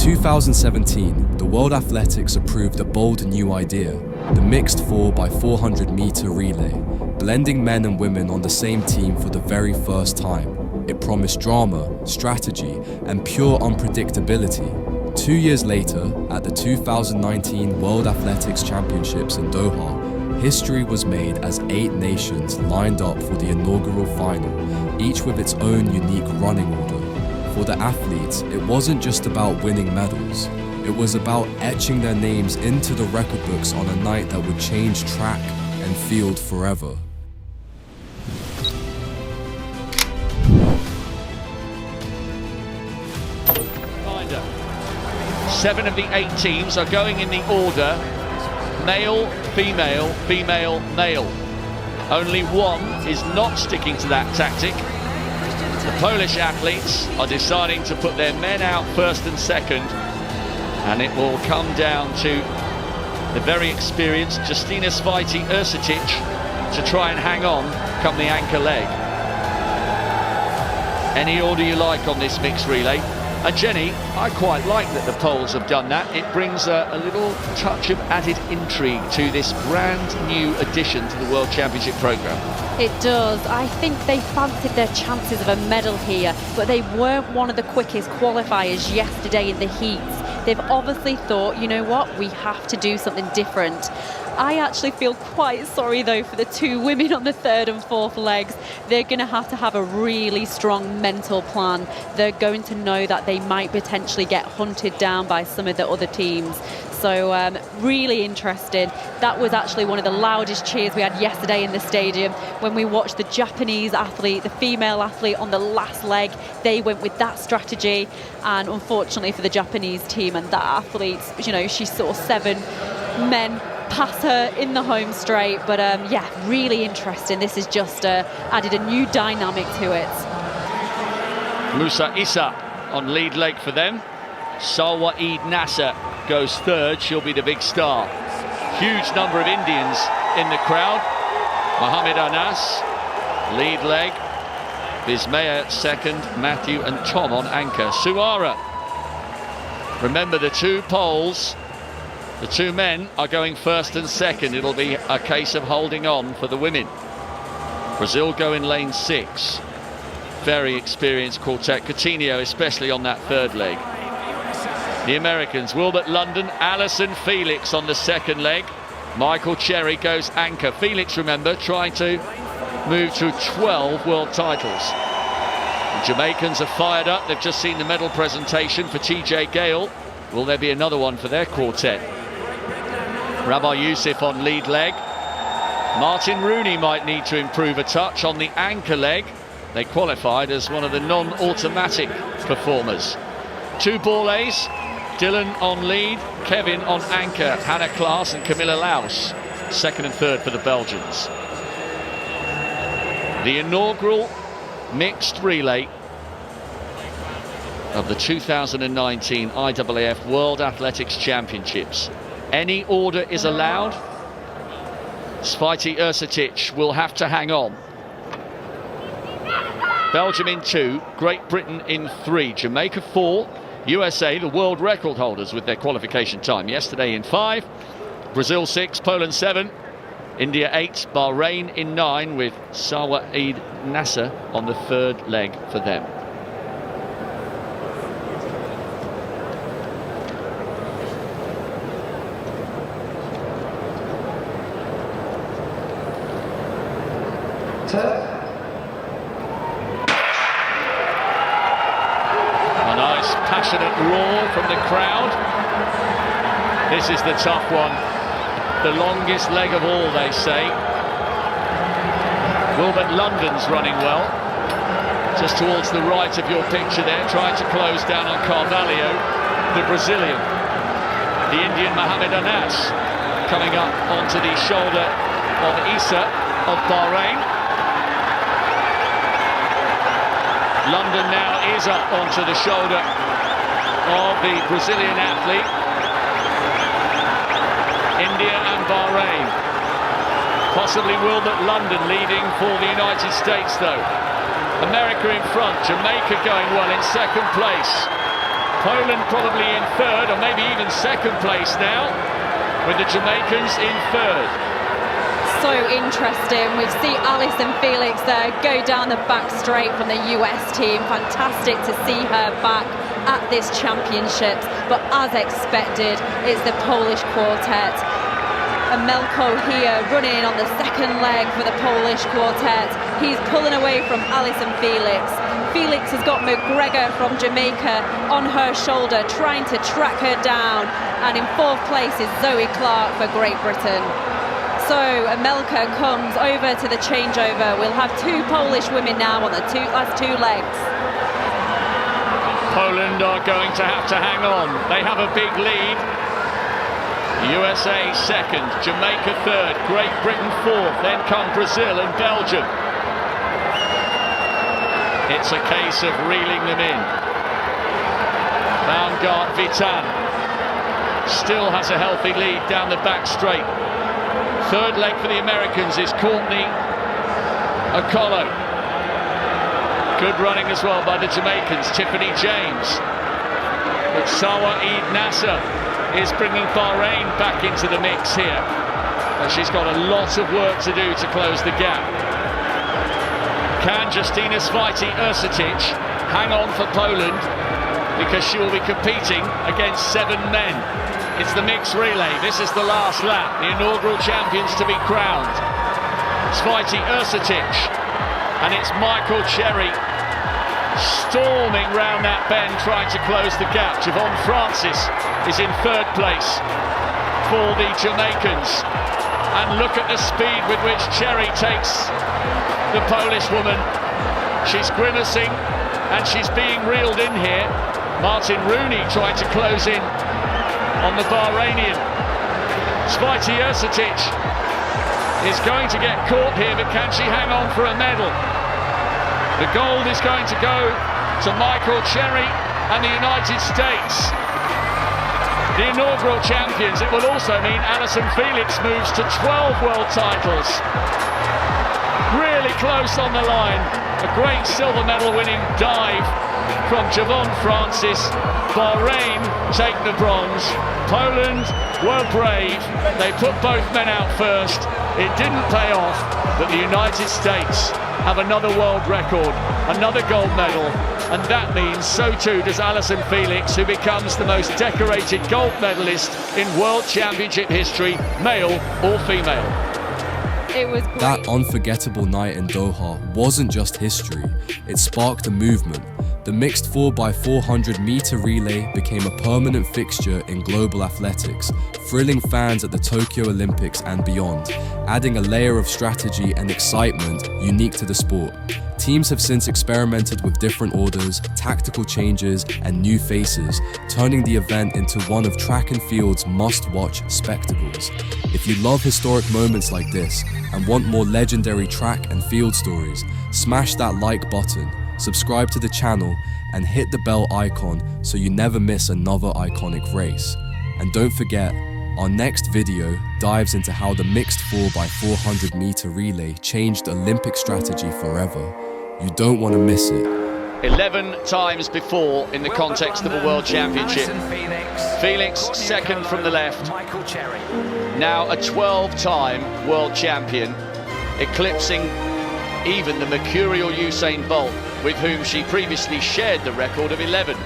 2017, the World Athletics approved a bold new idea, the mixed 4x400 meter relay, blending men and women on the same team for the very first time. It promised drama, strategy, and pure unpredictability. 2 years later, at the 2019 World Athletics Championships in Doha, history was made as 8 nations lined up for the inaugural final, each with its own unique running order. For the athletes, it wasn't just about winning medals. It was about etching their names into the record books on a night that would change track and field forever. Reminder, 7 of the 8 teams are going in the order male, female, female, male. Only one is not sticking to that tactic. The Polish athletes are deciding to put their men out first and second, and it will come down to the very experienced Justyna Svajty-Ercetic to try and hang on come the anchor leg. Any order you like on this mixed relay. And Jenny, I quite like that the Poles have done that. It brings a little touch of added intrigue to this brand new addition to the World Championship programme. It does. I think they fancied their chances of a medal here, but they weren't one of the quickest qualifiers yesterday in the heats. They've obviously thought, you know what, we have to do something different. I actually feel quite sorry though for the 2 women on the 3rd and 4th legs. They're going to have a really strong mental plan. They're going to know that they might potentially get hunted down by some of the other teams. So really interesting. That was actually one of the loudest cheers we had yesterday in the stadium when we watched the Japanese athlete, the female athlete on the last leg. They went with that strategy, and unfortunately for the Japanese team and that athlete, you know, she saw 7 men pass her in the home straight. But yeah, really interesting. This has just added a new dynamic to it. Musa Issa on lead leg for them. Salwa Eid Nasser goes 3rd. She'll be the big star. Huge number of Indians in the crowd. Mohamed Anas, lead leg. Bismaya 2nd, Matthew and Tom on anchor. Suara. Remember, the 2 Poles, the 2 men are going 1st and 2nd. It'll be a case of holding on for the women. Brazil go in lane 6. Very experienced quartet. Coutinho especially on that 3rd leg. The Americans, Wilbert London, Allyson Felix on the 2nd leg. Michael Cherry goes anchor. Felix, remember, trying to move to 12 world titles. The Jamaicans are fired up. They've just seen the medal presentation for TJ Gale. Will there be another one for their quartet? Rabbi Youssef on lead leg. Martin Rooney might need to improve a touch on the anchor leg. They qualified as one of the non-automatic performers. 2 Borlays. Dylan on lead, Kevin on anchor, Hannah Klaas and Camilla Laus, 2nd and 3rd for the Belgians. The inaugural mixed relay of the 2019 IAAF World Athletics Championships. Any order is allowed. Svajty-Ercetic will have to hang on. Belgium in 2, Great Britain in 3, Jamaica 4, USA, the world record holders with their qualification time yesterday in 5, Brazil 6, Poland 7, India 8, Bahrain in 9 with Salwa Eid Nasser on the 3rd leg for them. Passionate roar from the crowd. This is the tough one. The longest leg of all, they say. Wilbert London's running well. Just towards the right of your picture there, trying to close down on Carvalho, the Brazilian. The Indian Mohamed Anas coming up onto the shoulder of Issa of Bahrain. London now is up onto the shoulder of the Brazilian athlete. India and Bahrain. Possibly Wilbert London leading for the United States though. America in front, Jamaica going well in 2nd place. Poland probably in third, or maybe even second place now, with the Jamaicans in third. So interesting. We see Allyson Felix there go down the back straight from the US team. Fantastic to see her back at this championship. But as expected, it's the Polish quartet. Melko here running on the second leg for the Polish quartet. He's pulling away from Allyson Felix. Felix has got McGregor from Jamaica on her shoulder, trying to track her down. And in fourth place is Zoe Clark for Great Britain. So Melka comes over to the changeover. We'll have two Polish women now on the last two legs. Poland are going to have to hang on. They have a big lead. USA second, Jamaica third, Great Britain fourth, then come Brazil and Belgium. It's a case of reeling them in. Baumgart Vitan still has a healthy lead down the back straight. Third leg for the Americans is Courtney Okolo. Good running as well by the Jamaicans, Tiffany James. But Sawa Eid Nasser is bringing Bahrain back into the mix here. And she's got a lot of work to do to close the gap. Can Justina Svajti Ercetic hang on for Poland? Because she will be competing against 7 men. It's the mixed relay. This is the last lap. The inaugural champions to be crowned. Svajti Ercetic. And it's Michael Cherry storming round that bend, trying to close the gap. Javon Francis is in third place for the Jamaicans. And look at the speed with which Cherry takes the Polish woman. She's grimacing and she's being reeled in here. Martin Rooney trying to close in on the Bahrainian. Svajti Ercetic is going to get caught here, but can she hang on for a medal? The gold is going to go to Michael Cherry and the United States. The inaugural champions. It will also mean Allyson Felix moves to 12 world titles. Really close on the line. A great silver medal winning dive from Javon Francis. Bahrain take the bronze. Poland were brave. They put both men out first. It didn't pay off, but the United States have another world record, another gold medal, and that means so too does Allyson Felix, who becomes the most decorated gold medalist in World Championship history, male or female. It was great. That unforgettable night in Doha wasn't just history, it sparked a movement. The mixed 4x400 meter relay became a permanent fixture in global athletics, thrilling fans at the Tokyo Olympics and beyond, adding a layer of strategy and excitement unique to the sport. Teams have since experimented with different orders, tactical changes, and new faces, turning the event into one of track and field's must-watch spectacles. If you love historic moments like this and want more legendary track and field stories, smash that like button, subscribe to the channel, and hit the bell icon so you never miss another iconic race. And don't forget, our next video dives into how the mixed 4x400 meter relay changed Olympic strategy forever. You don't want to miss it. 11 times before in the context of a world championship. Felix second from the left. Now a 12-time world champion, eclipsing even the mercurial Usain Bolt, with whom she previously shared the record of 11.